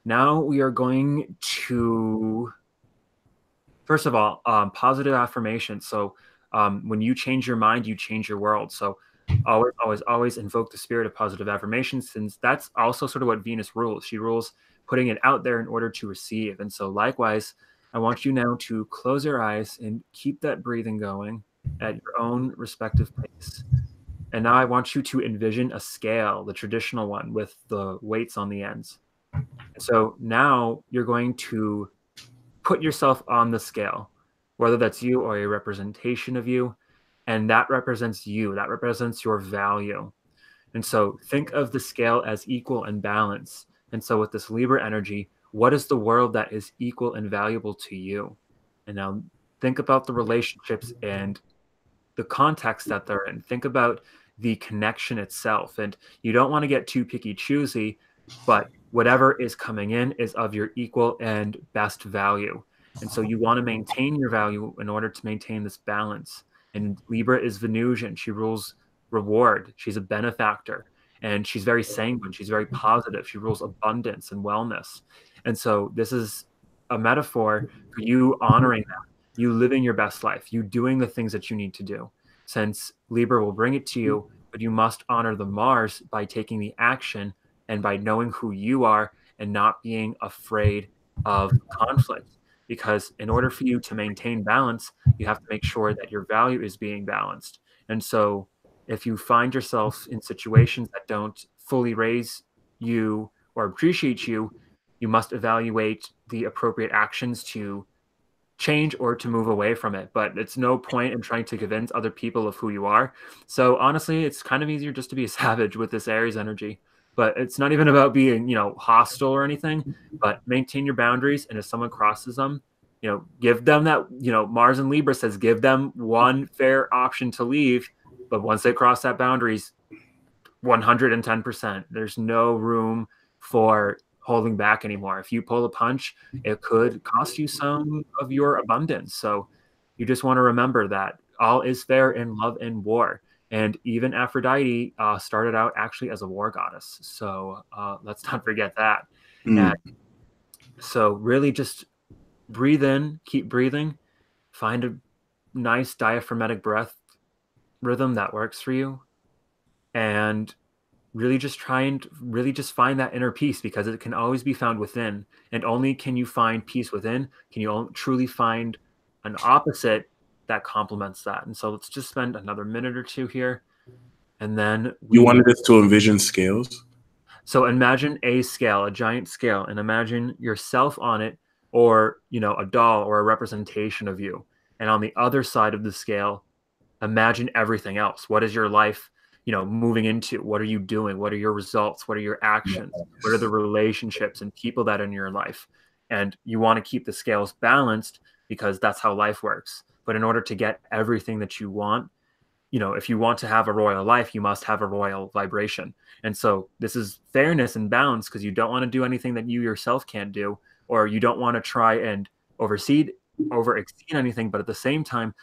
now we are going to, first of all, positive affirmation. So when you change your mind, you change your world. So always, always, always invoke the spirit of positive affirmation, since that's also sort of what Venus rules. She rules putting it out there in order to receive. And so likewise, I want you now to close your eyes and keep that breathing going at your own respective pace. And now I want you to envision a scale, the traditional one with the weights on the ends. And so now you're going to put yourself on the scale, whether that's you or a representation of you. And that represents you, that represents your value. And so think of the scale as equal and balance. And so with this Libra energy, what is the world that is equal and valuable to you? And now think about the relationships and the context that they're in. Think about the connection itself. And you don't want to get too picky choosy, but whatever is coming in is of your equal and best value. And so you want to maintain your value in order to maintain this balance. And Libra is Venusian. She rules reward. She's a benefactor. And she's very sanguine. She's very positive. She rules abundance and wellness. And so this is a metaphor for you honoring that, you living your best life, you doing the things that you need to do. Since Libra will bring it to you, but you must honor the Mars by taking the action and by knowing who you are and not being afraid of conflict. Because in order for you to maintain balance, you have to make sure that your value is being balanced. And so if you find yourself in situations that don't fully raise you or appreciate you, you must evaluate the appropriate actions to change or to move away from it. But it's no point in trying to convince other people of who you are. So honestly, it's kind of easier just to be a savage with this Aries energy. But it's not even about being, hostile or anything, but maintain your boundaries. And if someone crosses them, give them that, Mars and Libra says, give them one fair option to leave. But once they cross that boundaries, 110%, there's no room for holding back anymore. If you pull a punch, it could cost you some of your abundance. So you just want to remember that all is fair in love and war. And even Aphrodite started out actually as a war goddess. So let's not forget that. Mm. And so really just breathe in, keep breathing, find a nice diaphragmatic breath rhythm that works for you. And really just find that inner peace, because it can always be found within. And only can you find peace within can you truly find an opposite that complements that. And so let's just spend another minute or two here, and then You wanted us to envision scales? So imagine a scale, a giant scale, and imagine yourself on it, or a doll or a representation of you. And on the other side of the scale, imagine everything else. What is your life moving into? What are you doing? What are your results? What are your actions? What are the relationships and people that are in your life? And you want to keep the scales balanced, because that's how life works. But in order to get everything that you want, if you want to have a royal life, you must have a royal vibration. And so this is fairness and balance, because you don't want to do anything that you yourself can't do, or you don't want to try and overexceed anything. But at the same time,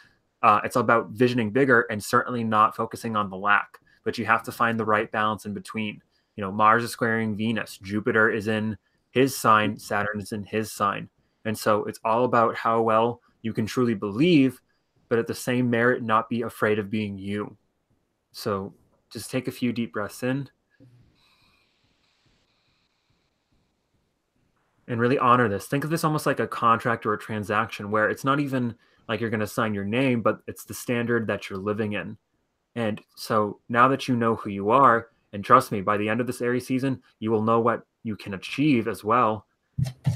it's about visioning bigger and certainly not focusing on the lack. But you have to find the right balance in between. Mars is squaring Venus, Jupiter is in his sign, Saturn is in his sign. And so it's all about how well you can truly believe, but at the same merit, not be afraid of being you. So just take a few deep breaths in and really honor this. Think of this almost like a contract or a transaction, where it's not even like you're going to sign your name, but it's the standard that you're living in. And so now that you know who you are, and trust me, by the end of this Aries season, you will know what you can achieve as well,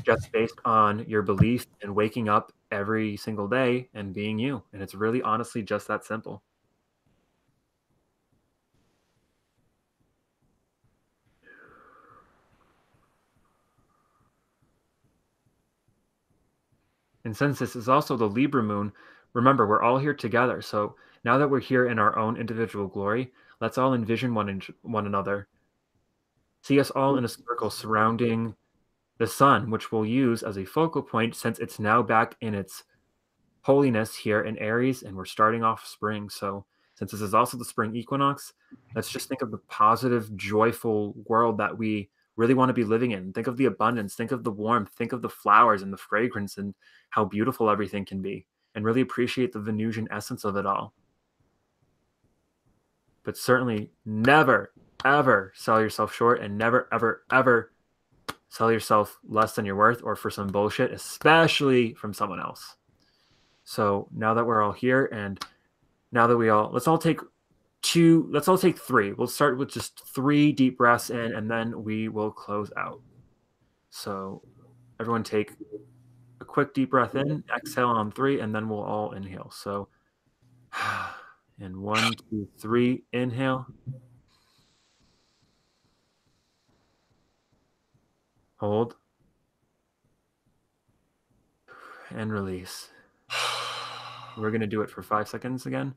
just based on your belief and waking up every single day and being you. And it's really honestly just that simple. And since this is also the Libra moon, remember, we're all here together. So now that we're here in our own individual glory, let's all envision one another. See us all in a circle surrounding the sun, which we'll use as a focal point, since it's now back in its holiness here in Aries, and we're starting off spring. So since this is also the spring equinox, let's just think of the positive, joyful world that we really want to be living in. Think of the abundance, think of the warmth, think of the flowers and the fragrance and how beautiful everything can be, and really appreciate the Venusian essence of it all. But certainly never, ever sell yourself short, and never, ever, ever sell yourself less than you're worth, or for some bullshit, especially from someone else. So now that we're all here, and now that let's all take three. We'll start with just 3 deep breaths in, and then we will close out. So everyone take a quick deep breath in, exhale on 3, and then we'll all inhale. So, and 1, 2, 3, inhale. Hold. And release. We're going to do it for 5 seconds again.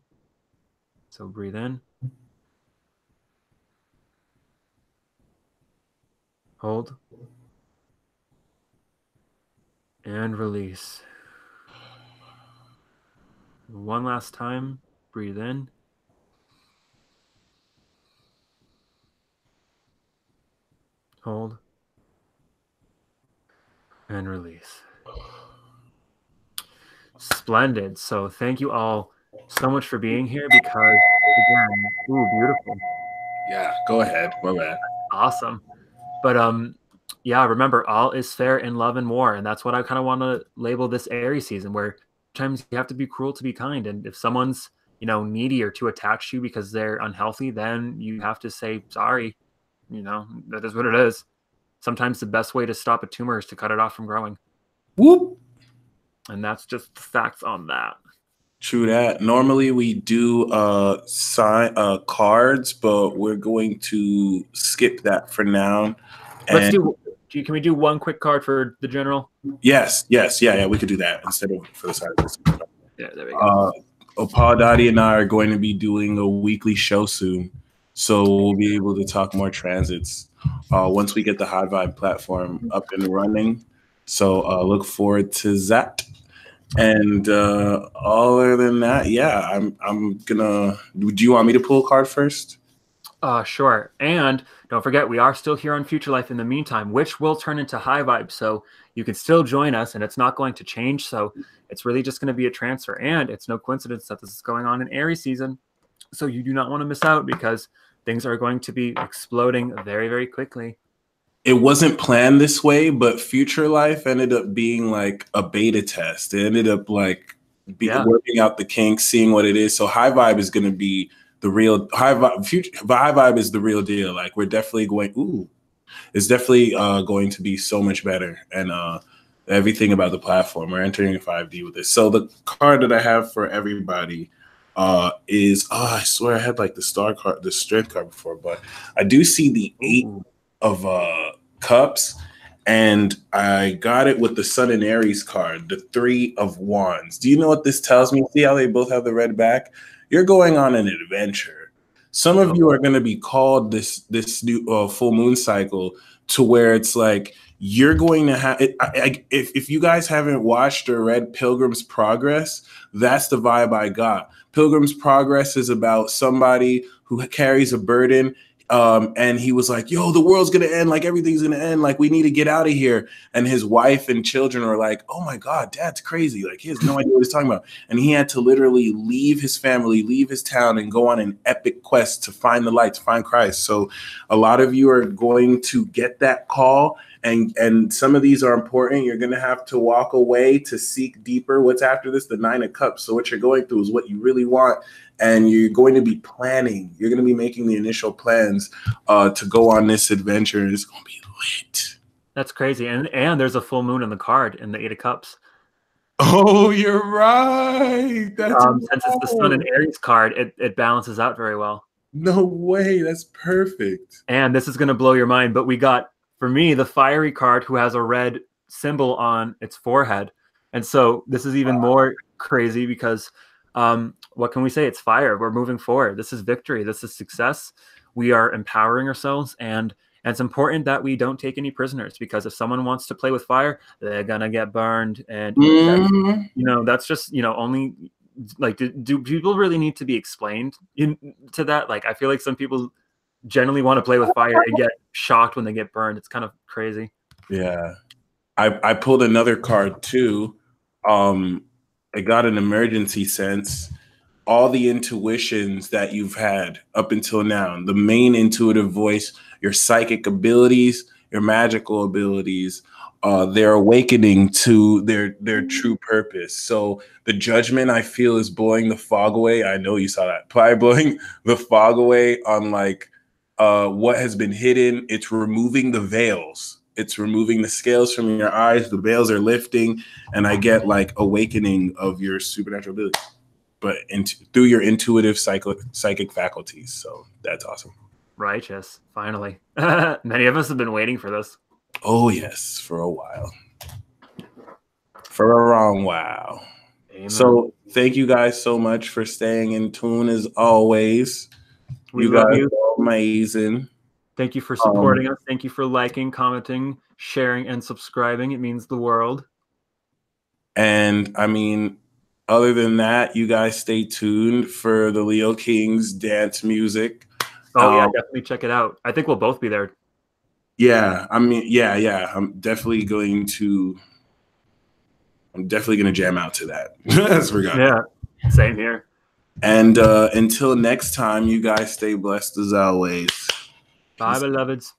So breathe in. Hold. And release. One last time. Breathe in. Hold. And release. Splendid. So thank you all so much for being here, because again, beautiful. Yeah, go ahead. My bad. Awesome. But yeah, remember, all is fair in love and war, and that's what I kind of want to label this Aries season, where sometimes you have to be cruel to be kind, and if someone's needy or too attached to you because they're unhealthy, then you have to say sorry. That is what it is. Sometimes the best way to stop a tumor is to cut it off from growing. Whoop. And that's just the facts on that. True that. Normally we do sign cards, but we're going to skip that for now. Can we do one quick card for the general? Yes. Yeah. We could do that instead of for the side. Yeah, there we go. Paul Dottie and I are going to be doing a weekly show soon, so we'll be able to talk more transits once we get the High Vibe platform up and running. So look forward to that. And other than that, yeah, I'm gonna. Do you want me to pull a card first? Sure. And don't forget, we are still here on Future Life in the meantime, which will turn into High Vibe. So you can still join us, and it's not going to change. So it's really just going to be a transfer. And it's no coincidence that this is going on in Aries season. So you do not want to miss out, because things are going to be exploding very, very quickly. It wasn't planned this way, but Future Life ended up being like a beta test. It ended up like working out the kinks, seeing what it is. So High Vibe is going to be the real High Vibe. High Vibe is the real deal. Like, we're definitely going. It's definitely going to be so much better, and everything about the platform. We're entering 5D with this. So the card that I have for everybody is I swear I had like the star card, the strength card before, but I do see the 8 of cups, and I got it with the Sun and Aries card, the 3 of Wands. Do you know what this tells me? See how they both have the red back? You're going on an adventure. Some of you are going to be called this new full moon cycle to where it's like you're going to have if you guys haven't watched or read Pilgrim's Progress, that's the vibe I got. Pilgrim's Progress is about somebody who carries a burden, and he was like, yo, the world's gonna end, like everything's gonna end, like we need to get out of here. And his wife and children are like, oh my God, dad's crazy, like he has no idea what he's talking about. And he had to literally leave his family, leave his town, and go on an epic quest to find the light, to find Christ. So a lot of you are going to get that call, and some of these are important. You're going to have to walk away to seek deeper. What's after this? The 9 of Cups. So what you're going through is what you really want, and you're going to be planning. You're going to be making the initial plans to go on this adventure. It's going to be lit. That's crazy. And there's a full moon in the card in the 8 of Cups. Oh, you're right. That's since it's the Sun and Aries card, it balances out very well. No way. That's perfect. And this is going to blow your mind, but we got, for me, the fiery card who has a red symbol on its forehead. And so this is even more crazy because what can we say? It's fire. We're moving forward. This is victory. This is success. We are empowering ourselves. And it's important that we don't take any prisoners, because if someone wants to play with fire, they're going to get burned. And, that's just, only like, do people really need to be explained to that? Like, I feel like some people generally want to play with fire and get shocked when they get burned. It's kind of crazy. Yeah. I pulled another card too. I got an emergency sense. All the intuitions that you've had up until now, the main intuitive voice, your psychic abilities, your magical abilities, they're awakening to their true purpose. So the judgment, I feel, is blowing the fog away. I know you saw that. By blowing the fog away on like what has been hidden. It's removing the veils. It's removing the scales from your eyes. The veils are lifting, and I get like awakening of your supernatural abilities, but through your intuitive psychic faculties. So that's awesome. Righteous. Finally. Many of us have been waiting for this. Oh, yes, for a while. For a long while. Amen. So thank you guys so much for staying in tune as always. We love you. Amazing. Thank you for supporting us. Thank you for liking, commenting, sharing, and subscribing. It means the world. And I mean, other than that, you guys stay tuned for the Leo Kings dance music. Oh, yeah, definitely check it out. I think we'll both be there. Yeah, I mean, yeah. I'm definitely going to jam out to that. That's forgot. Yeah, same here. And until next time, you guys stay blessed as always. Bye, beloveds.